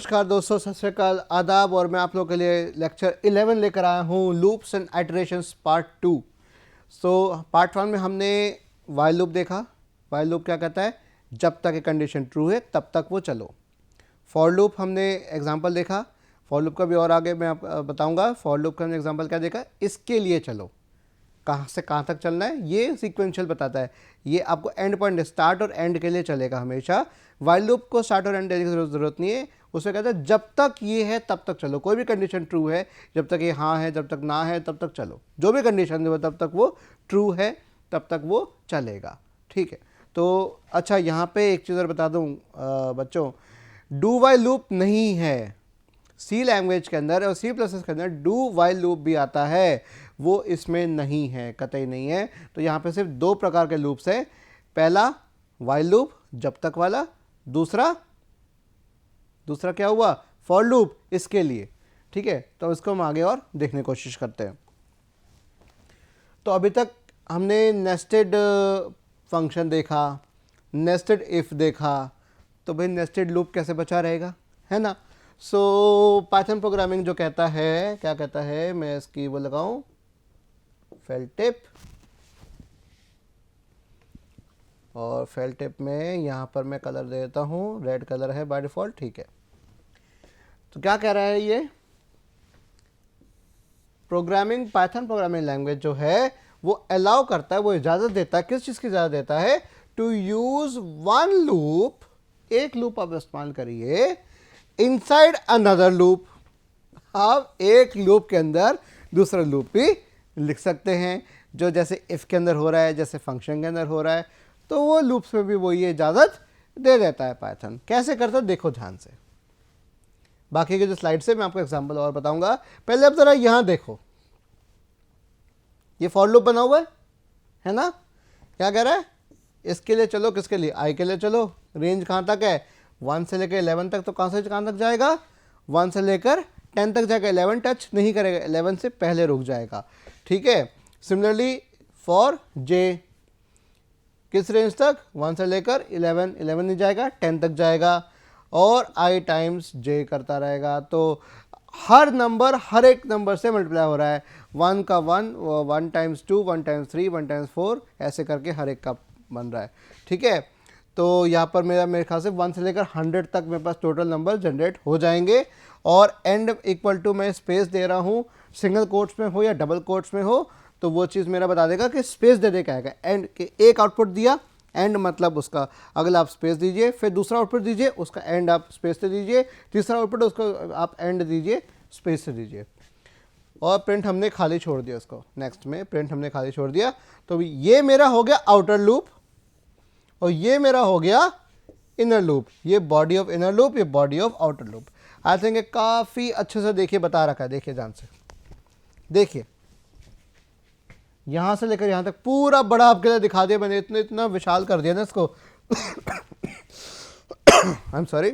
नमस्कार दोस्तों, सत श्री अकाल, आदाब। और मैं आप लोगों के लिए लेक्चर 11 लेकर आया हूँ, loops and iterations part 2। So part 1 में हमने वाइल लूप देखा। वाइल लूप क्या कहता है? जब तक एक कंडीशन ट्रू है तब तक वो चलो। फॉर लूप हमने एग्जांपल देखा। फॉर लूप का भी और आगे मैं आपको बताऊंगा। फॉर लूप का हमने एग्जांपल क्या देखा? इसके लिए चलो, कहाँ से कहाँ तक चलना है ये सीक्वेंशियल बताता है। ये आपको एंड पॉइंट, स्टार्ट और एंड के लिए चलेगा हमेशा। वाइल लूप को स्टार्ट और एंड देने की ज़रूरत नहीं है। उसमें कहता है जब तक ये है तब तक चलो। कोई भी कंडीशन ट्रू है, जब तक ये हाँ है, जब तक ना है, तब तक चलो। जो भी कंडीशन है तब तक वो ट्रू है, तब तक वो चलेगा। ठीक है। तो अच्छा, यहाँ पे एक चीज़ और बता दूँ बच्चों, डू वाइल लूप नहीं है सी लैंग्वेज के अंदर, और सी प्लस के अंदर डू वाइल लूप भी आता है, वो इसमें नहीं है, कतई नहीं है। तो यहाँ पे सिर्फ दो प्रकार के लूप्स हैं। पहला वाइल लूप जब तक वाला, दूसरा क्या हुआ? फॉर लूप इसके लिए। ठीक है, तो इसको हम आगे और देखने की कोशिश करते हैं। तो अभी तक हमने नेस्टेड फंक्शन देखा, नेस्टेड इफ देखा। तो भाई नेस्टेड लूप कैसे बचा रहेगा, है ना? सो पाइथन प्रोग्रामिंग जो कहता है, क्या कहता है, मैं इसकी वो लगाऊं फेल टिप, और फेल टिप में यहाँ पर मैं कलर दे देता हूँ, रेड कलर है बाय डिफ़ॉल्ट। ठीक है, तो क्या कह रहा है ये प्रोग्रामिंग, पाइथन प्रोग्रामिंग लैंग्वेज जो है वो अलाउ करता है, वो इजाज़त देता है, किस चीज़ की इजाज़त देता है? टू यूज़ वन लूप, एक लूप आप इस्तेमाल करिए, इनसाइड अनदर लूप। आप एक लूप के अंदर दूसरा लूप भी लिख सकते हैं, जो जैसे इफ़ के अंदर हो रहा है, जैसे फंक्शन के अंदर हो रहा है। तो वो लूप्स में भी वो ये इजाज़त दे देता है पाइथन। कैसे करता है देखो ध्यान से। बाकी के जो स्लाइड से मैं आपको एग्जांपल और बताऊंगा। पहले अब ज़रा यहाँ देखो, ये फॉर लूप बना हुआ है ना? क्या कह रहा है? इसके लिए चलो, किसके लिए? आई के लिए चलो। रेंज कहाँ तक है? 1 से लेकर 11 तक। तो कहाँ से कहाँ तक जाएगा? 1 से लेकर 10 तक जाएगा। 11 टच नहीं करेगा, 11 से पहले रुक जाएगा। ठीक है। सिमिलरली फॉर जे, किस रेंज तक? 1 से लेकर 11, 11 नहीं जाएगा, 10 तक जाएगा, और आई टाइम्स जे करता रहेगा। तो हर नंबर हर एक नंबर से मल्टीप्लाई हो रहा है। 1 का 1, 1 टाइम्स 2, 1 टाइम्स 3, 1 टाइम्स 4, ऐसे करके हर एक का बन रहा है। ठीक है। तो यहाँ पर मेरे ख्याल से 1 से लेकर 100 तक मेरे पास टोटल नंबर जनरेट हो जाएंगे। और एंड इक्वल टू मैं स्पेस दे रहा हूँ, सिंगल कोट्स में हो या डबल कोट्स में हो, तो वो चीज़ मेरा बता देगा कि स्पेस दे देगा आएगा। एंड के एक आउटपुट दिया, एंड मतलब उसका अगला आप स्पेस दीजिए, फिर दूसरा आउटपुट दीजिए, उसका एंड आप स्पेस से दीजिए, तीसरा आउटपुट उसको आप एंड दीजिए, स्पेस से दीजिए। और प्रिंट हमने खाली छोड़ दिया उसको। नेक्स्ट में प्रिंट हमने खाली छोड़ दिया। तो ये मेरा हो गया आउटर लूप, और ये मेरा हो गया इनर लूप। ये बॉडी ऑफ इनर लूप, ये body of outer loop. I think काफ़ी अच्छे से देखिए बता रखा है। देखिए ध्यान से देखिए, यहाँ से लेकर यहाँ तक पूरा बड़ा आपके लिए दिखा दिया मैंने। इतना विशाल कर दिया ना इसको। आई एम सॉरी,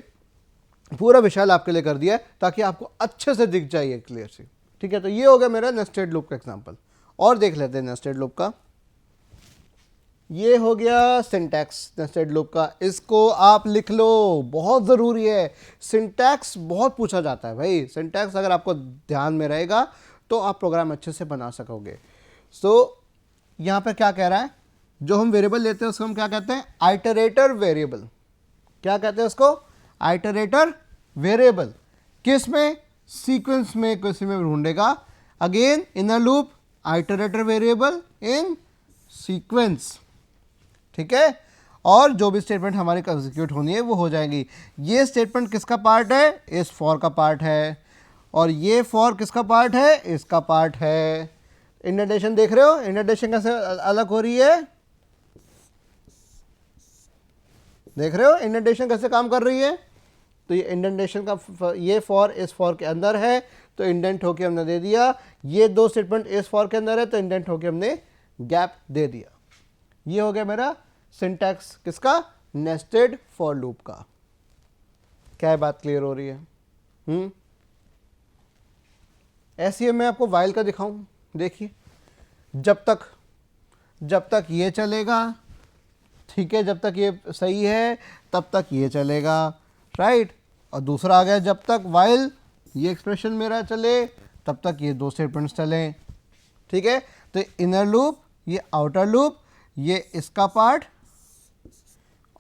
पूरा विशाल आपके लिए कर दिया है ताकि आपको अच्छे से दिख जाए क्लियर सी। ठीक है, तो ये हो गया मेरा नेस्टेड लूप का एग्जांपल। और देख लेते हैं नेस्टेड लूप का। ये हो गया सिंटैक्स नेस्टेड लूप का। इसको आप लिख लो, बहुत ज़रूरी है। सिंटैक्स बहुत पूछा जाता है भाई। सिंटैक्स अगर आपको ध्यान में रहेगा तो आप प्रोग्राम अच्छे से बना सकोगे। सो यहाँ पर क्या कह रहा है? जो हम वेरिएबल लेते हैं उसको हम क्या कहते हैं? Iterator variable. क्या कहते हैं उसको? Iterator variable. किस में? सीक्वेंस में, किसी में ढूंढेगा। Again inner loop, iterator variable in sequence. ठीक है। और जो भी स्टेटमेंट हमारी एग्जीक्यूट होनी है वो हो जाएगी। ये स्टेटमेंट किसका पार्ट है? इस फॉर का पार्ट है। और ये फॉर किसका पार्ट है? इसका पार्ट है। इंडेंटेशन देख रहे हो? इंडेंटेशन कैसे अलग हो रही है? देख रहे हो इंडेंटेशन कैसे काम कर रही है? तो ये इंडेंटेशन का, ये फॉर इस फॉर के अंदर है तो इंडेंट होके हमने दे दिया। ये दो स्टेटमेंट इस फॉर के अंदर है तो इंडेंट होके हमने गैप दे दिया। ये हो गया मेरा सिंटैक्स किसका? नेस्टेड फॉर लूप का। क्या बात क्लियर हो रही है? ऐसी है। मैं आपको वाइल का दिखाऊं। देखिए, जब तक ये चलेगा, ठीक है, जब तक ये सही है तब तक ये चलेगा, राइट। और दूसरा आ गया जब तक वाइल ये एक्सप्रेशन मेरा चले तब तक ये दो स्टेटमेंट्स चलें, ठीक है। तो इनर लूप, ये आउटर लूप, ये इसका पार्ट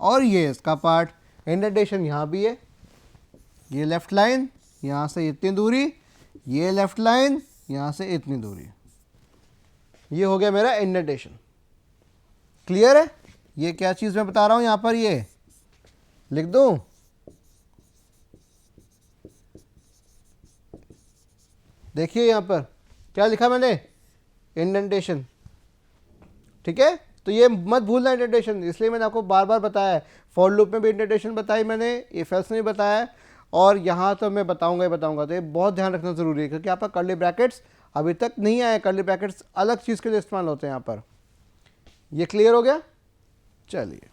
और ये इसका पार्ट। इंडेंटेशन यहाँ भी है, ये लेफ्ट लाइन यहाँ से इतनी दूरी, ये लेफ्ट लाइन यहाँ से इतनी दूरी, ये हो गया मेरा इंडेंटेशन। क्लियर है? ये क्या चीज़ मैं बता रहा हूँ यहाँ पर, ये लिख दूँ? देखिए यहाँ पर क्या लिखा मैंने, इंडेंटेशन, ठीक है। तो ये मत भूलना इंडेंटेशन, इसलिए मैंने आपको बार बार बताया है। फॉर लूप में भी इंडेंटेशन बताई मैंने, इफ एल्स में बताया है, और यहाँ तो मैं बताऊंगा ही बताऊंगा। तो ये बहुत ध्यान रखना ज़रूरी है, क्योंकि यहाँ पर कर्ली ब्रैकेट्स अभी तक नहीं आए। कर्ली ब्रैकेट्स अलग चीज़ के लिए इस्तेमाल होते हैं यहाँ पर। ये क्लियर हो गया? चलिए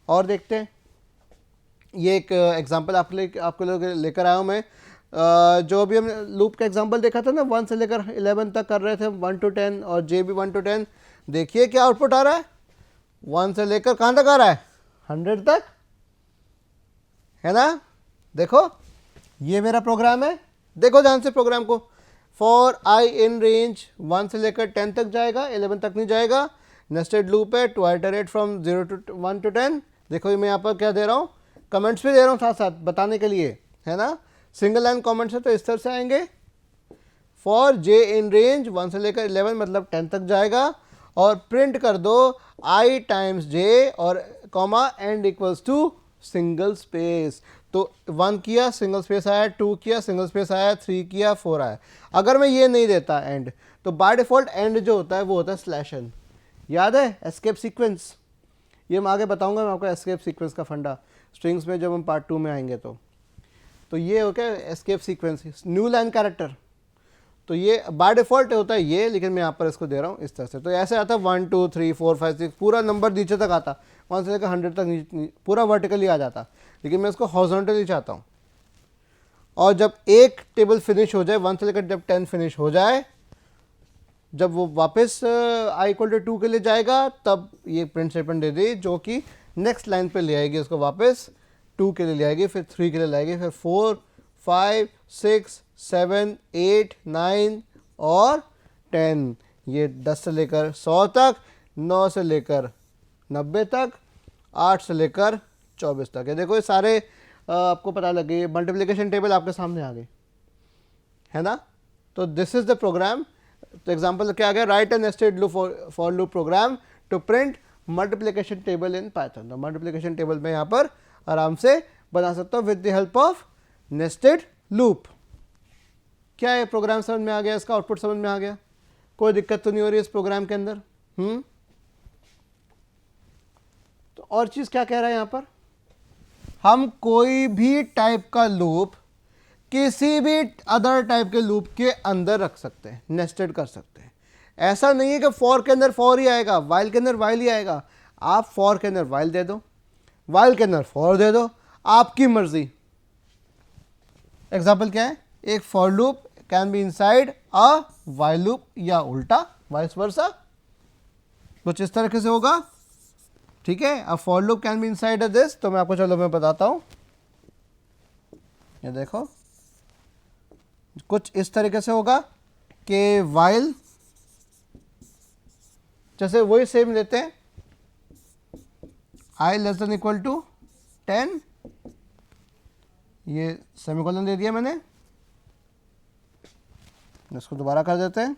और देखते हैं। ये एक एग्जाम्पल आपके लोग लेकर आया हूँ मैं। जो भी हमने लूप का एग्जांपल देखा था ना, 1 से लेकर 11 तक कर रहे थे, 1 to 10 और जे भी 1 to 10। देखिए क्या आउटपुट आ रहा है, 1 से लेकर कहाँ तक आ रहा है, 100 तक, है ना। देखो ये मेरा प्रोग्राम है, देखो ध्यान से प्रोग्राम को। फॉर आई इन रेंज 1 से लेकर 10 तक जाएगा, 11 तक नहीं जाएगा। नेस्टेड लूप है to iterate from 0 to 1 to 10। देखो मैं यहाँ पर क्या दे रहा हूँ, कमेंट्स भी दे रहा हूँ साथ साथ बताने के लिए, है ना। सिंगल लाइन कमेंट्स है तो इस तरह से आएंगे। फॉर जे इन रेंज 1 से लेकर 11 मतलब 10 तक जाएगा, और प्रिंट कर दो आई टाइम्स जे और comma end equals to single space. तो 1 किया सिंगल स्पेस आया, 2 किया सिंगल स्पेस आया, 3 किया 4 आया। अगर मैं ये नहीं देता एंड, तो बाय डिफॉल्ट एंड जो होता है वो होता है स्लैश एन। याद है एस्केप सीक्वेंस, ये मैं आगे बताऊंगा मैं आपको एस्केप सीक्वेंस का फंडा स्ट्रिंग्स में, जब हम पार्ट 2 में आएंगे। तो ये हो गया escape sequence, new line character. तो ये बाय डिफॉल्ट होता है ये, लेकिन मैं यहाँ पर इसको दे रहा हूँ इस तरह से। तो ऐसे आता है 1 2 3 4 5 6 पूरा नंबर नीचे तक आता, 1 से लेकर 100 तक पूरा वर्टिकली आ जाता, लेकिन मैं इसको हॉरिजॉन्टली चाहता हूँ। और जब एक टेबल फिनिश हो जाए, 1 से लेकर जब 10 फिनिश हो जाए, जब वो वापस i = 2 के लिए जाएगा, तब ये प्रिंट स्टेटमेंट दे दी जो कि नेक्स्ट लाइन पे ले आएगी उसको वापस, 2 के लिए ले आएगी, फिर 3 के लिए लाएगी, फिर 4 5 6 7 8 9 और 10। ये 10 से लेकर 100 तक, 9 से लेकर 90 तक, 8 से लेकर 24 तक है। देखो ये सारे आपको पता लग गई, मल्टीप्लिकेशन टेबल आपके सामने आ गई, है ना। तो दिस इज द प्रोग्राम। तो एग्जाम्पल क्या आ गया, write a nested loop for loop program to print multiplication table in Python. तो मल्टीप्लिकेशन टेबल में यहाँ पर आराम से बना सकता हूँ with the help of nested loop. क्या है, प्रोग्राम समझ में आ गया, इसका आउटपुट समझ में आ गया, कोई दिक्कत तो नहीं हो रही इस प्रोग्राम के अंदर। तो और चीज़ क्या कह रहा है यहाँ पर, हम कोई भी टाइप का लूप किसी भी अदर टाइप के लूप के अंदर रख सकते हैं, नेस्टेड कर सकते हैं। ऐसा नहीं है कि फॉर के अंदर फॉर ही आएगा, वाइल के अंदर वाइल ही आएगा। आप फॉर के अंदर वाइल दे दो, वाइल के अंदर फॉर दे दो, आपकी मर्जी। एग्जाम्पल क्या है, एक for loop can be inside a while loop, या उल्टा वाइस वर्सा, कुछ इस तरीके से होगा, ठीक है। A for loop can be inside this. तो मैं आपको चलो मैं बताता हूं, ये देखो कुछ इस तरीके से होगा कि वाइल, जैसे वही सेम लेते हैं, i <= 10, ये सेमीकोलन दे दिया मैंने, इसको दोबारा कर देते हैं,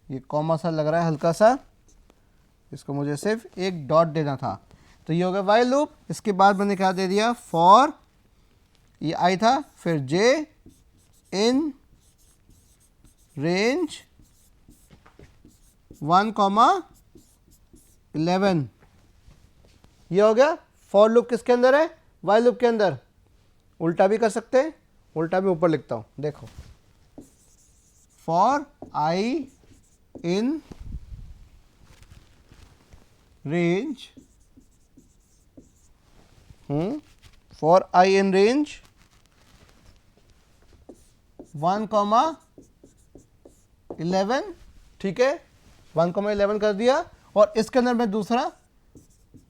ये कॉमा सा लग रहा है हल्का सा, इसको मुझे सिर्फ एक डॉट देना था। तो ये हो गया वाइल लूप। इसके बाद मैंने क्या दे दिया, फॉर, ये i था, फिर j इन रेंज 1,11। ये हो गया फॉर लूप। किसके अंदर है, वाइल लूप के अंदर। उल्टा भी कर सकते हैं, उल्टा भी ऊपर लिखता हूं, देखो, for i in range, for i in range 1,11, ठीक है, 1,11 कर दिया। और इसके अंदर मैं दूसरा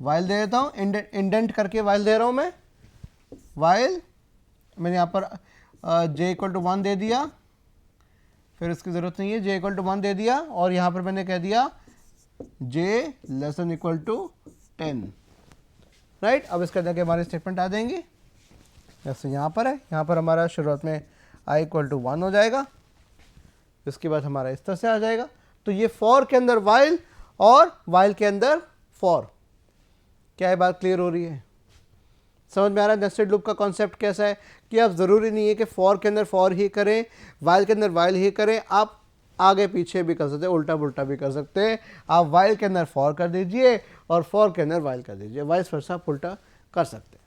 वाइल दे देता हूं, इंडेंट करके वाइल दे रहा हूं मैं, वाइल मैंने यहाँ पर j इक्वल टू 1 दे दिया, फिर इसकी ज़रूरत नहीं है, j इक्वल टू 1 दे दिया, और यहाँ पर मैंने कह दिया j less than equal to 10, right. अब इसके अंदर के हमारे स्टेटमेंट आ जाएंगे, जैसे यहाँ पर है, यहाँ पर हमारा शुरुआत में i इक्वल टू 1 हो जाएगा, इसके बाद हमारा इस तरह से आ जाएगा। तो ये फॉर के अंदर वाइल और वाइल के अंदर फॉर। क्या ये बात क्लियर हो रही है? समझ में आ रहा है नेस्टेड लूप का कॉन्सेप्ट कैसा है कि आप ज़रूरी नहीं है कि फॉर के अंदर फॉर ही करें, वाइल के अंदर वाइल ही करें, आप आगे पीछे भी कर सकते हैं, उल्टा पुल्टा भी कर सकते हैं। आप वाइल के अंदर फॉर कर दीजिए और फॉर के अंदर वाइल कर दीजिए, वाइस वर्सा आप उल्टा कर सकते हैं।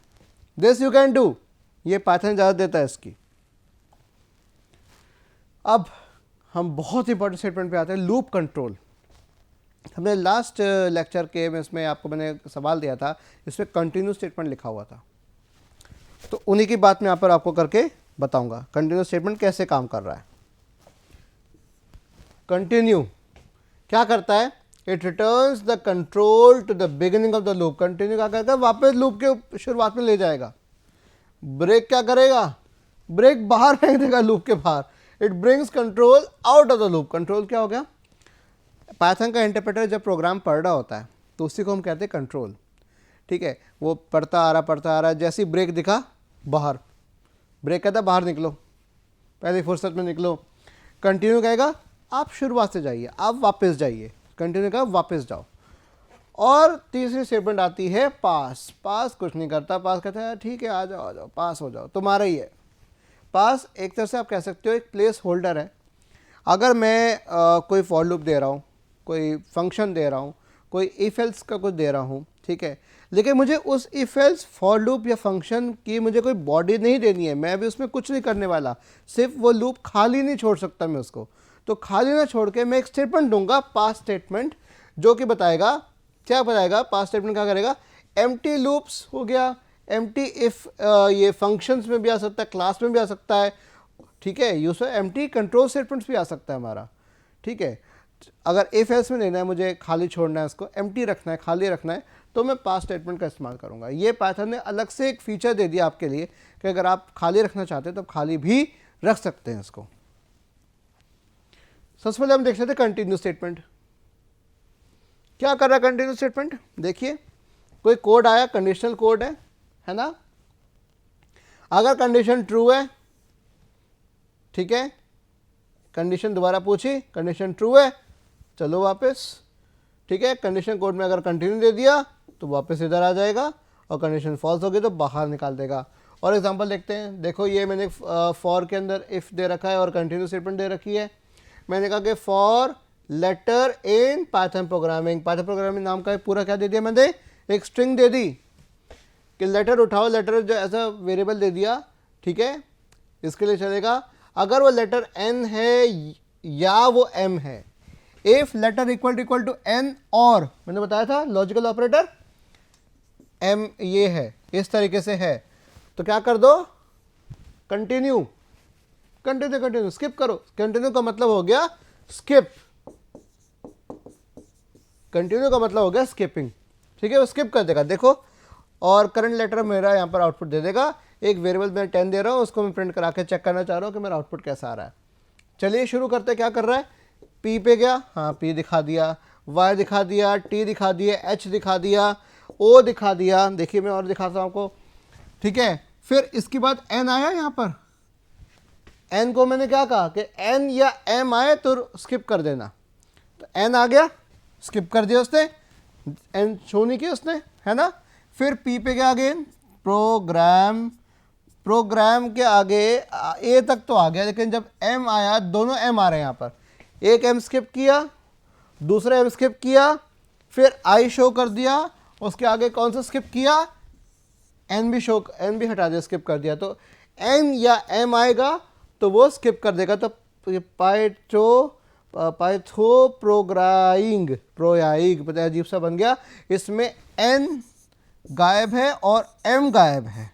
दिस यू कैन डू, ये पाइथन इजाज़त देता है इसकी। अब हम बहुत इंपॉर्टेंट स्टेटमेंट पे आते हैं, लूप कंट्रोल। हमने लास्ट लेक्चर के में इसमें आपको मैंने सवाल दिया था, इसमें कंटिन्यू स्टेटमेंट लिखा हुआ था, तो उन्हीं की बात मैं यहाँ पर आपको करके बताऊंगा कंटिन्यू स्टेटमेंट कैसे काम कर रहा है। कंटिन्यू क्या करता है? It returns the control to the beginning of the loop. Continue क्या करता है? वापस लूप के शुरुआत में ले जाएगा। ब्रेक क्या करेगा? ब्रेक बाहर फेंक देगा लूप के बाहर। It brings control out of the loop. Control क्या हो गया? पाइथन का इंटरप्रेटर जब प्रोग्राम पढ़ रहा होता है तो उसी को हम कहते हैं कंट्रोल, ठीक है। वो पढ़ता आ रहा, जैसे ही ब्रेक दिखा बाहर, ब्रेक कहता है बाहर निकलो, पहली फुर्सत में निकलो। कंटिन्यू कहेगा आप शुरुआत से जाइए, आप वापस जाइए। कंटिन्यू कहेगा वापस जाओ। और तीसरी स्टेटमेंट आती है पास। पास कुछ नहीं करता, पास कहता है ठीक है आ जाओ पास हो जाओ, तुम्हारा ही है। पास एक तरह से आप कह सकते हो एक प्लेस होल्डर है। अगर मैं कोई फॉर लूप दे रहा हूँ, कोई फंक्शन दे रहा हूँ, कोई इफ एल्स का कुछ दे रहा हूँ, ठीक है, लेकिन मुझे उस इफ एल्स फॉर लूप या फंक्शन की मुझे कोई बॉडी नहीं देनी है, मैं भी उसमें कुछ नहीं करने वाला, सिर्फ वो लूप खाली नहीं छोड़ सकता मैं उसको। तो खाली ना छोड़ के मैं एक स्टेटमेंट दूंगा, पास स्टेटमेंट, जो कि बताएगा क्या बताएगा। पास स्टेटमेंट क्या करेगा? एम्प्टी लूप्स हो गया, एम्प्टी इफ, ये फंक्शंस में भी आ सकता है, क्लास में भी आ सकता है, ठीक है, यूज एम्प्टी कंट्रोल स्टेटमेंट्स भी आ सकता है हमारा, ठीक है। अगर इफ एल्स में देना है, मुझे खाली छोड़ना है, उसको एम्प्टी रखना है, खाली रखना है, तो मैं पास स्टेटमेंट का इस्तेमाल करूंगा। ये पाइथन ने अलग से एक फीचर दे दिया आपके लिए कि अगर आप खाली रखना चाहते हैं तो खाली भी रख सकते हैं इसको। सबसे पहले हम देख लेते हैं कंटिन्यू स्टेटमेंट क्या कर रहा है। कंटिन्यू स्टेटमेंट देखिए, कोई कोड आया, कंडीशनल कोड है ना। अगर कंडीशन ट्रू है, ठीक है, कंडीशन दोबारा पूछी, कंडीशन ट्रू है, चलो वापस, ठीक है। कंडीशन कोड में अगर कंटिन्यू दे दिया तो वापस इधर आ जाएगा, और कंडीशन फॉल्स होगी तो बाहर निकाल देगा। और एग्जांपल देखते हैं। देखो ये मैंने फॉर के अंदर इफ दे रखा है और कंटिन्यू स्टेटमेंट दे रखी है। मैंने कहा कि for letter in Python programming, Python programming नाम का पूरा क्या दे दिया मैंने? एक स्ट्रिंग दे दी कि लेटर उठाओ, लेटर जो ऐसा वेरिएबल दे दिया, ठीक है, इसके लिए चलेगा। अगर वो लेटर एन है या वो एम है, if letter equal to N, और मैंने बताया था लॉजिकल ऑपरेटर एम ये है, इस तरीके से है, तो क्या कर दो? कंटिन्यू, कंटिन्यू, कंटिन्यू, स्किप करो। कंटिन्यू का मतलब हो गया स्किप, कंटिन्यू का मतलब हो गया स्किपिंग, ठीक है, वो स्किप कर देगा। देखो, और करंट लेटर मेरा यहाँ पर आउटपुट दे देगा। एक वेरिएबल मैं 10 दे रहा हूँ, उसको मैं प्रिंट करा के चेक करना चाह रहा हूँ कि मेरा आउटपुट कैसा आ रहा है। चलिए शुरू करते हैं। क्या कर रहा है? पी पे गया, हाँ पी दिखा दिया, वाई दिखा दिया, टी दिखा दिया, एच दिखा दिया, ओ दिखा दिया। देखिए मैं और दिखाता हूँ आपको, ठीक है। फिर इसके बाद एन आया, यहाँ पर एन को मैंने क्या कहा कि एन या एम आए तो स्किप कर देना, तो एन आ गया, स्किप कर दिया उसने, एन शो नहीं किया उसने, है ना। फिर पी पे गया अगेन, प्रोग्राम, प्रोग्राम के आगे ए तक तो आ गया, लेकिन जब एम आया, दोनों एम आ रहे हैं यहाँ पर, एक एम स्किप किया, दूसरा एम स्किप किया, फिर आई शो कर दिया, उसके आगे कौन सा स्किप किया? एन भी शो, एन भी हटा दिया, स्किप कर दिया। तो एन या एम आएगा तो वो स्किप कर देगा। तो पाइथो प्रोग्राइंग, पता है अजीब सा बन गया, इसमें एन गायब है और एम गायब है,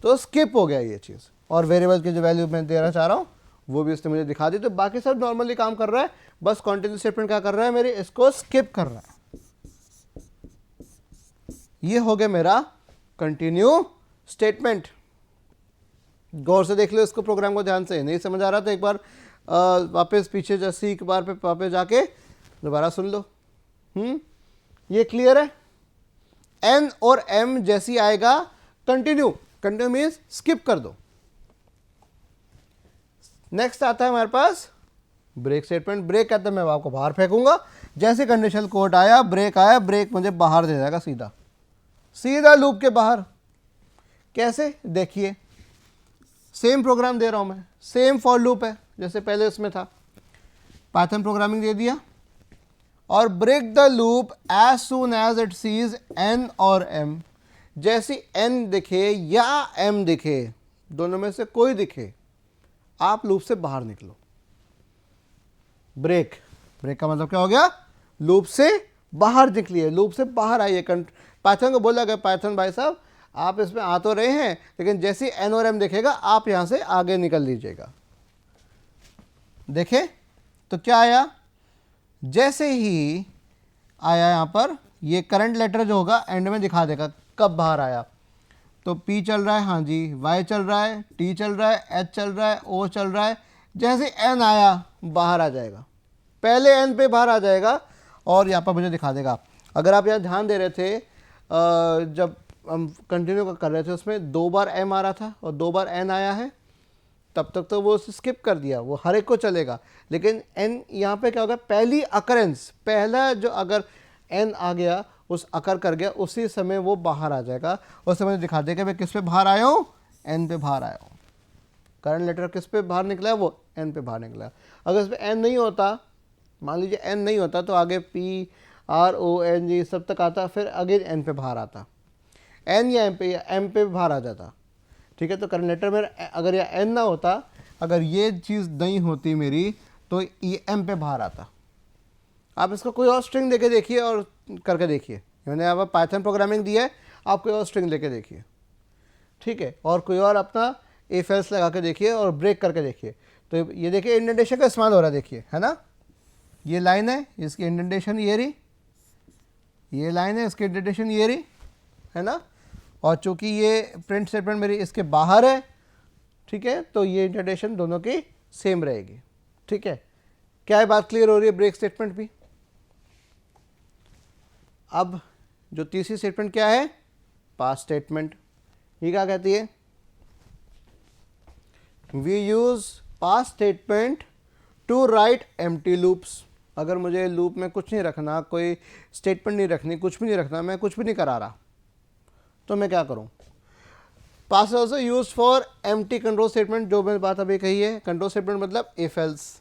तो स्किप हो गया ये चीज़। और वेरिएबल की जो वैल्यू मैं देना चाह रहा हूँ वो भी उसने मुझे दिखा दी। तो बाकी सब नॉर्मली काम कर रहा है, बस कंटिन्यू स्टेटमेंट क्या कर रहा है? मेरे इसको स्किप कर रहा है। ये हो गया मेरा कंटिन्यू स्टेटमेंट, गौर से देख लो इसको, प्रोग्राम को ध्यान से, नहीं समझ आ रहा तो एक बार वापस पीछे जैसे एक बार पे वापस जाके दोबारा सुन लो। ये क्लियर है? एन और एम जैसी आएगा कंटिन्यू, कंटिन्यू मीन्स स्किप कर दो। नेक्स्ट आता है हमारे पास ब्रेक स्टेटमेंट। ब्रेक कहते हैं मैं आपको बाहर फेंकूंगा, जैसे कंडीशनल कोड आया, ब्रेक आया, ब्रेक मुझे बाहर दे जाएगा, सीधा सीधा लूप के बाहर। कैसे? देखिए, सेम प्रोग्राम दे रहा हूं मैं, सेम फॉर लूप है जैसे पहले उसमें था, पाइथन प्रोग्रामिंग दे दिया, और break the loop as soon as it sees N और एम। जैसी एन दिखे या एम दिखे, दोनों में से कोई दिखे, आप लूप से बाहर निकलो। ब्रेक, ब्रेक का मतलब क्या हो गया? लूप से बाहर निकलिए, लूप से बाहर आइए। पाइथन को बोला गया, पाइथन भाई साहब आप इसमें आ तो रहे हैं, लेकिन जैसे एन और एम देखेगा आप यहां से आगे निकल लीजिएगा। देखें तो क्या आया? जैसे ही आया यहां पर, ये करंट लेटर जो होगा एंड में दिखा देगा कब बाहर आया। तो P चल रहा है, हाँ जी, Y चल रहा है, T चल रहा है, H चल रहा है, O चल रहा है, जैसे N आया बाहर आ जाएगा, पहले N पे बाहर आ जाएगा और यहाँ पर मुझे दिखा देगा। अगर आप यहाँ ध्यान दे रहे थे, जब हम कंटिन्यू कर रहे थे उसमें 2 बार M आ रहा था और 2 बार N आया है, तब तक तो वो स्किप कर दिया, वो हर एक को चलेगा। लेकिन N यहाँ पे क्या होगा? पहली अकरेंस, पहला जो अगर N आ गया, उस अकर कर गया, उसी समय वो बाहर आ जाएगा। उस समय दिखा देगा मैं किस पे बाहर आया हूँ, N पे बाहर आया हूँ। करंट लेटर किस पे बाहर निकला है? वो N पे बाहर निकला है। अगर इस पर N नहीं होता, मान लीजिए N नहीं होता, तो आगे P R O N G सब तक आता, फिर अगेन N पे बाहर आता, N या M पे बाहर आ जाता। ठीक है, तो करंट लेटर में अगर यह N ना होता, अगर ये चीज़ नहीं होती मेरी, तो ये M पे बाहर आता। आप इसको कोई और स्ट्रिंग लेके देखिए और करके देखिए, मैंने यहाँ पर पाइथन प्रोग्रामिंग दी है, आप कोई और स्ट्रिंग लेके देखिए, ठीक है, और कोई और अपना इफ एल्स लगा के देखिए और ब्रेक करके देखिए। तो ये देखिए इंडेंटेशन का इस्तेमाल हो रहा है, देखिए, है ना, ये लाइन है, इसकी इंडेंटेशन ये रही, ये लाइन है, इसकी इंडेंटेशन ये रही, है ना, और चूंकि ये प्रिंट स्टेटमेंट मेरी इसके बाहर है, ठीक है, तो ये इंडेंटेशन दोनों की सेम रहेगी। ठीक है, क्या है बात क्लियर हो रही है? ब्रेक स्टेटमेंट भी। अब जो तीसरी स्टेटमेंट क्या है? Pass statement. ये क्या कहती है? We use pass statement to write empty loops. अगर मुझे लूप में कुछ नहीं रखना, कोई स्टेटमेंट नहीं रखनी, कुछ भी नहीं रखना, मैं कुछ भी नहीं करा रहा, तो मैं क्या करूं? Pass also use for empty control statement, जो मैंने बात अभी कही है। कंट्रोल स्टेटमेंट मतलब इफ एल्स,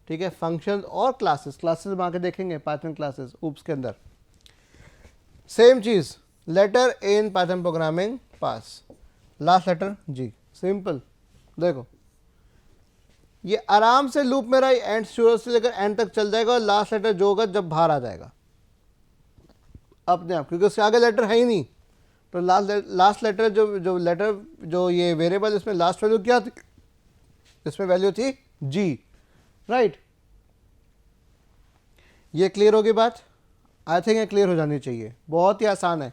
ठीक है, फंक्शन और क्लासेस, क्लासेस में आके देखेंगे पाइथन क्लासेस ऊप्स के अंदर। सेम चीज, letter in Python programming pass, last letter G, simple. देखो ये आराम से लूप मेरा एंड शुरू से लेकर एंड तक चल जाएगा, और लास्ट लेटर जो होगा जब बाहर आ जाएगा अपने आप, क्योंकि उसके आगे लेटर है ही नहीं। तो लास्ट लेटर जो लेटर जो ये वेरिएबल, इसमें लास्ट वैल्यू क्या थी? इसमें वैल्यू थी जी, राइट। ये क्लियर होगी बात? आई थिंक ये क्लियर हो जानी चाहिए, बहुत ही आसान है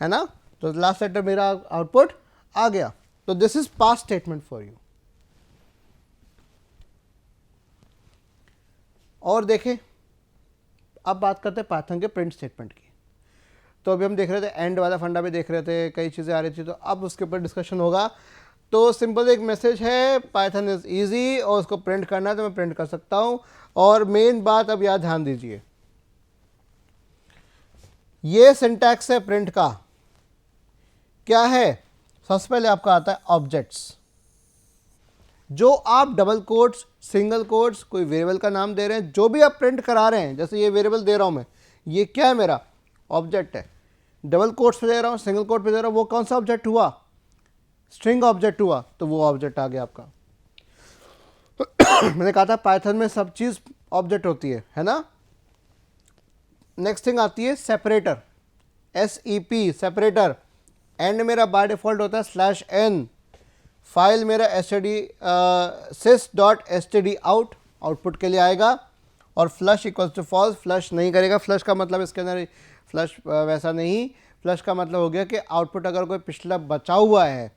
ना। तो लास्ट लेटर मेरा आउटपुट आ गया, तो this is pass statement for you. और देखें, अब बात करते हैं पाइथन के प्रिंट स्टेटमेंट की। तो अभी हम देख रहे थे एंड वाला फंडा भी देख रहे थे, कई चीज़ें आ रही थी, तो अब उसके ऊपर डिस्कशन होगा। तो सिंपल एक मैसेज है, पाइथन इज़ इजी, और उसको प्रिंट करना है तो मैं प्रिंट कर सकता हूँ। और मेन बात अब याद ध्यान दीजिए, ये सिंटैक्स है प्रिंट का, क्या है? सबसे पहले आपका आता है ऑब्जेक्ट्स। जो आप डबल कोट्स, सिंगल कोट्स, कोई वेरिएबल का नाम दे रहे हैं, जो भी आप प्रिंट करा रहे हैं, जैसे ये वेरिएबल दे रहा हूं मैं, ये क्या है? मेरा ऑब्जेक्ट है। डबल कोट्स पे दे रहा हूं, सिंगल कोट पे दे रहा हूं, वो कौन सा ऑब्जेक्ट हुआ? स्ट्रिंग ऑब्जेक्ट हुआ, तो वो ऑब्जेक्ट आ गया आपका। मैंने कहा था पाइथन में सब चीज ऑब्जेक्ट होती है ना। नेक्स्ट थिंग आती है सेपरेटर, SEP सेपरेटर। एंड मेरा बाय डिफॉल्ट होता है /n, फाइल मेरा sys.std आउट, आउटपुट के लिए आएगा, और flush equals to false, flush नहीं करेगा। फ्लश का मतलब इसके अंदर फ्लश वैसा नहीं, फ्लश का मतलब हो गया कि आउटपुट अगर कोई पिछला बचा हुआ है,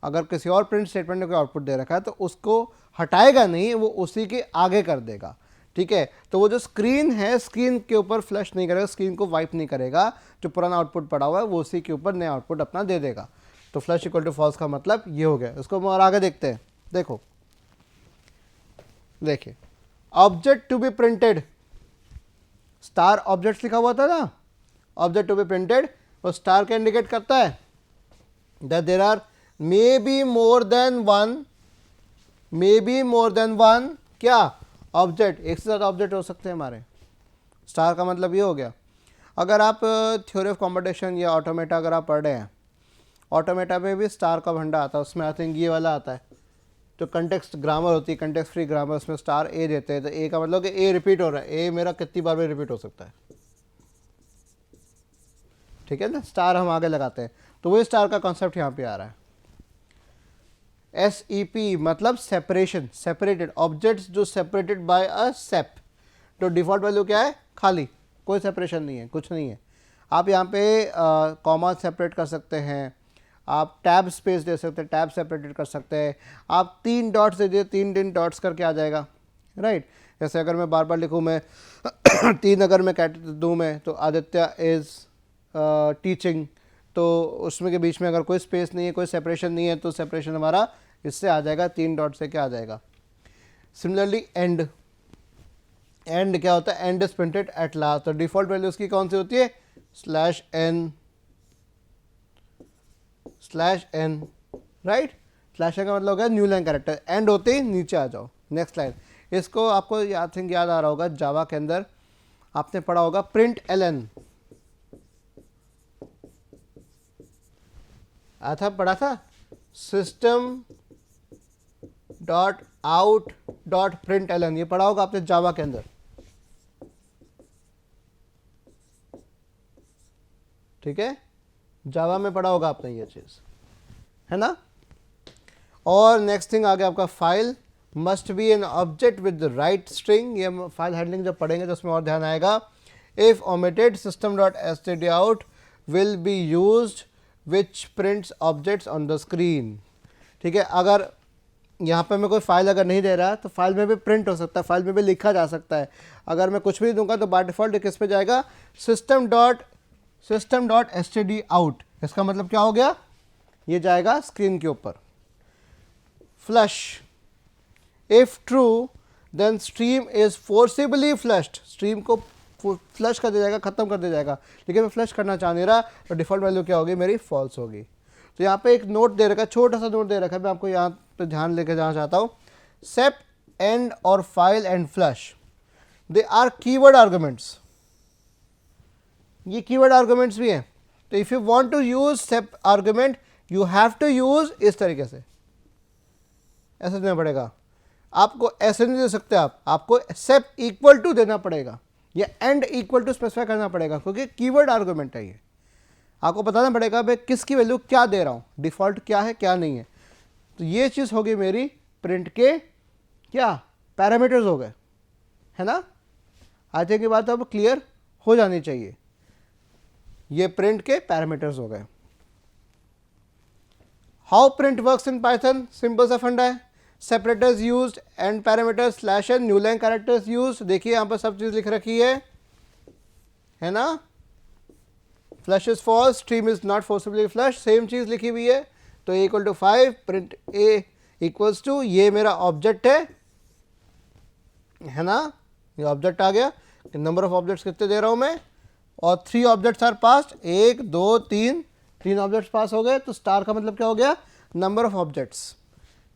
अगर किसी और प्रिंट स्टेटमेंट ने कोई आउटपुट दे रखा है तो उसको हटाएगा नहीं, वो उसी के आगे कर देगा। ठीक है, तो वो जो स्क्रीन है, स्क्रीन के ऊपर फ्लश नहीं करेगा, स्क्रीन को वाइप नहीं करेगा, जो पुराना आउटपुट पड़ा हुआ है वो उसी के ऊपर नया आउटपुट अपना दे देगा। तो फ्लश इक्वल टू फॉल्स का मतलब ये हो गया। इसको हम और आगे देखते हैं। देखो, देखिए, object to be printed, star object लिखा हुआ था ना, ऑब्जेक्ट टू बी प्रिंटेड, वो स्टार का इंडिकेट करता है that there are may be more than one क्या ऑब्जेक्ट, एक से ज़्यादा ऑब्जेक्ट हो सकते हैं हमारे। स्टार का मतलब ये हो गया। अगर आप थ्योरी ऑफ कॉम्पिटिशन या ऑटोमेटा अगर आप पढ़ रहे हैं, ऑटोमेटा में भी स्टार का भंडा आता है, उसमें आई थिंक ये वाला आता है जो कंटेक्स्ट ग्रामर होती है, कंटेक्स्ट फ्री ग्रामर, उसमें स्टार ए देते हैं। तो ए का मतलब कि ए रिपीट हो रहा है, ए मेरा कितनी बार में रिपीट हो सकता है। ठीक है ना, स्टार हम आगे लगाते हैं, तो वही स्टार का कॉन्सेप्ट यहाँ पे आ रहा है। SEP मतलब सेपरेशन, सेपरेटेड ऑब्जेक्ट्स जो सेपरेटेड बाय अ सेप। तो डिफॉल्ट वैल्यू क्या है, खाली, कोई सेपरेशन नहीं है, कुछ नहीं है। आप यहाँ पे कॉमा सेपरेट कर सकते हैं, आप टैब स्पेस दे सकते हैं, टैब सेपरेटेड कर सकते हैं, आप 3 डॉट्स दे दिए, 3 डॉट्स करके आ जाएगा, राइट। जैसे अगर मैं बार बार लिखूँ मैं 3 अगर मैं कैट दूँ मैं, तो आदित्य इज़ टीचिंग, तो उसमें के बीच में अगर कोई स्पेस नहीं है, कोई सेपरेशन नहीं है, तो सेपरेशन हमारा इससे आ जाएगा, 3 डॉट से क्या आ जाएगा। सिमिलरली एंड, एंड क्या होता है, and is printed at last, तो डिफॉल्ट वैल्यू उसकी कौन सी होती है, /n, राइट। /n का मतलब हो गया न्यू लाइन कैरेक्टर, एंड होते ही नीचे आ जाओ, नेक्स्ट लाइन। इसको आपको आई थिंक याद आ रहा होगा, जावा के अंदर आपने पढ़ा होगा प्रिंट ln, पढ़ा था, system dot out dot print ln, ये पढ़ा होगा आपने जावा के अंदर। ठीक है, जावा में पढ़ा होगा आपने ये चीज, है ना। और नेक्स्ट थिंग आ गया आपका, file must be an object with the right string. ये फाइल हैंडलिंग जब पढ़ेंगे तो उसमें और ध्यान आएगा। If omitted system dot std out will be used which prints objects on the screen. ठीक है, अगर यहाँ पे मैं कोई फाइल अगर नहीं दे रहा तो फाइल में भी प्रिंट हो सकता है, फाइल में भी लिखा जा सकता है। अगर मैं कुछ भी दूंगा तो बाय डिफॉल्ट किस पे जाएगा, सिस्टम डॉट std आउट। इसका मतलब क्या हो गया, ये जाएगा स्क्रीन के ऊपर। Flush, if true then stream is forcibly flushed, stream को फ्लश कर दिया जाएगा, खत्म कर दिया जाएगा। लेकिन मैं फ्लश करना चाह नहीं रहा, तो डिफॉल्ट वैल्यू क्या होगी मेरी, फॉल्स होगी। तो यहाँ पे एक नोट दे रखा है, छोटा सा नोट दे रखा है, मैं आपको यहाँ पे ध्यान लेके जाना चाहता हूँ। सेप एंड और file end flush, they are keyword arguments, ये कीवर्ड आर्गुमेंट्स भी हैं। तो if you want to use sep argument you have to use इस तरीके से, ऐसे देना पड़ेगा आपको, ऐसे नहीं दे सकते आप, आपको सेप इक्वल टू देना पड़ेगा या एंड इक्वल टू स्पेसिफाई करना पड़ेगा, क्योंकि कीवर्ड आर्गुमेंट है ये। आपको बताना पड़ेगा भाई किसकी वैल्यू क्या दे रहा हूँ, डिफ़ॉल्ट क्या है क्या नहीं है। तो ये चीज़ होगी मेरी प्रिंट के क्या पैरामीटर्स हो गए, है ना। आई थिंक ये बात अब क्लियर हो जानी चाहिए, ये प्रिंट के पैरामीटर्स हो गए। How print works in Python, simple सा फंडा है, separators used and parameters /n, new line characters used. देखिए यहाँ पर सब चीज़ लिख रखी है ना। Flush is false, stream is not forcibly flush, same चीज़ लिखी हुई है। तो a equal to 5, print a equals to, ये मेरा ऑब्जेक्ट है ना, ये ऑब्जेक्ट आ गया। नंबर ऑफ ऑब्जेक्ट्स कितने दे रहा हूँ मैं, और 3 ऑब्जेक्ट्स आर पास, 1 2 3 ऑब्जेक्ट्स पास हो गए। तो स्टार का मतलब क्या हो गया, नंबर ऑफ ऑब्जेक्ट्स।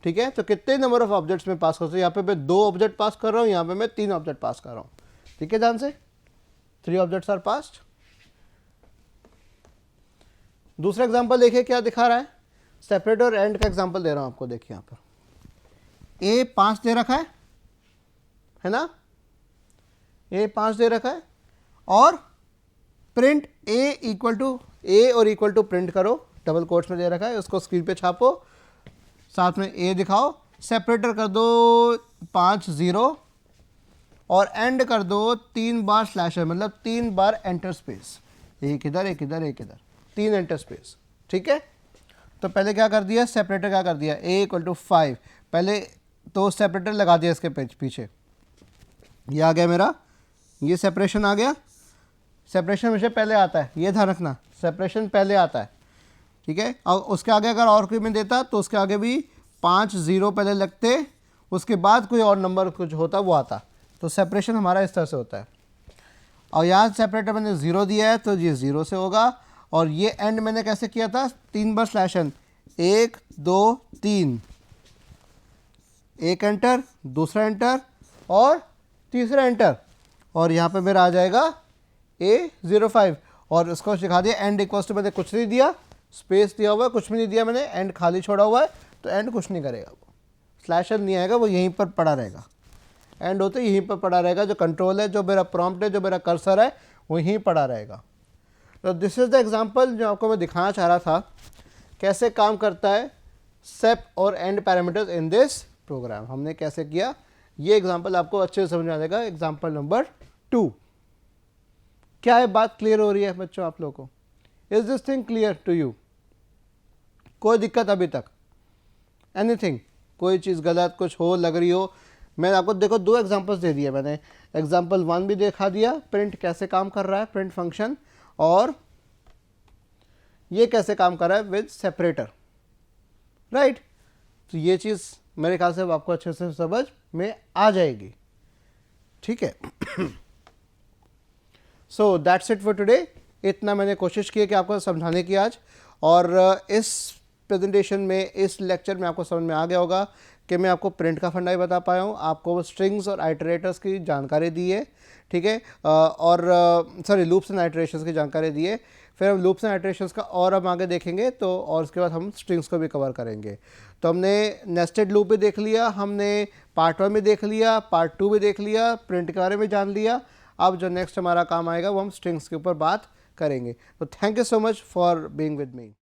ठीक है, तो कितने नंबर ऑफ ऑब्जेक्ट्स में पास कर सकते हैं, यहाँ पे मैं 2 ऑब्जेक्ट पास कर रहा हूँ, यहाँ पे मैं 3 ऑब्जेक्ट पास कर रहा हूँ। ठीक है, ध्यान से, 3 ऑब्जेक्ट्स आर पास्ड। दूसरा एग्जांपल देखिए क्या दिखा रहा है, सेपरेटर और एंड का एग्जांपल दे रहा हूँ आपको। देखिए यहाँ पर a 5 दे रखा है ना, a 5 दे रखा है, और print a equal to a और इक्वल टू प्रिंट करो, डबल कोट्स में दे रखा है, उसको स्क्रीन पे छापो, साथ में a दिखाओ, सेपरेटर कर दो 5 0 और एंड कर दो 3 बार /n, मतलब 3 बार एंटर स्पेस। एक इधर एक इधर एक इधर, 3 एंटर स्पेस। ठीक है, तो पहले क्या कर दिया, सेपरेटर क्या कर दिया, a इक्वल टू 5, पहले तो सेपरेटर लगा दिया इसके पीछे, ये आ गया मेरा, ये सेपरेशन आ गया। सेपरेशन हमेशा पहले आता है, ये ध्यान रखना, सेपरेशन पहले आता है। ठीक है, और उसके आगे अगर और कोई मैं देता तो उसके आगे भी 5 0 पहले लगते, उसके बाद कोई और नंबर कुछ होता वो आता। तो सेपरेशन हमारा इस तरह से होता है। और यहाँ सेपरेटर मैंने 0 दिया है तो ये 0 से होगा। और ये एंड मैंने कैसे किया था, 3 बार स्लैश एन, 1 2 3, एक एंटर, दूसरा एंटर और तीसरा एंटर, और यहाँ पे मेरा आ जाएगा A05। और इसको दिखा दिया एंड इक्वल्स टू, मैंने कुछ नहीं दिया, स्पेस दिया हुआ है, कुछ भी नहीं दिया मैंने, एंड खाली छोड़ा हुआ है, तो एंड कुछ नहीं करेगा, वो स्लैश एन नहीं आएगा, वो यहीं पर पड़ा रहेगा। एंड होते यहीं पर पड़ा रहेगा, जो कंट्रोल है, जो मेरा प्रॉम्प्ट है, जो मेरा कर्सर है, वो यहीं पड़ा रहेगा। तो दिस इज़ द एग्जांपल जो आपको मैं दिखाना चाह रहा था, कैसे काम करता है सेप और end parameters in this program. हमने कैसे किया, ये एग्जांपल आपको अच्छे से समझ आ जाएगा। एग्जांपल नंबर 2, क्या है बात क्लियर हो रही है बच्चों आप लोगों को? Is this thing clear to you? कोई दिक्कत अभी तक? एनीथिंग, कोई चीज़ गलत कुछ हो लग रही हो? मैंने आपको देखो 2 एग्जांपल्स दे दिए मैंने। एग्जांपल 1 भी दिखा दिया, प्रिंट कैसे काम कर रहा है, प्रिंट फंक्शन, और ये कैसे काम कर रहा है विद सेपरेटर, राइट। तो ये चीज़ मेरे ख्याल से अब आपको अच्छे से समझ में आ जाएगी। ठीक है, so that's it for today. इतना मैंने कोशिश की है कि आपको समझाने की आज, और इस प्रेजेंटेशन में, इस लेक्चर में आपको समझ में आ गया होगा कि मैं आपको प्रिंट का फंडा ही बता पाया हूँ, आपको स्ट्रिंग्स और आइटरेटर्स की जानकारी दी है। ठीक है, और सॉरी लूप्स एंड आइटरेशंस की जानकारी दी है। फिर हम लूप्स एंड आइटरेशंस का और हम आगे देखेंगे, तो और उसके बाद हम स्ट्रिंग्स को भी कवर करेंगे। तो हमने नेस्टेड लूप भी देख लिया, हमने पार्ट 1 भी देख लिया, पार्ट 2 भी देख लिया, प्रिंट के बारे में जान लिया। अब जो नेक्स्ट हमारा काम आएगा वो हम स्ट्रिंग्स के ऊपर बात करेंगे। तो thank you so much for being with me.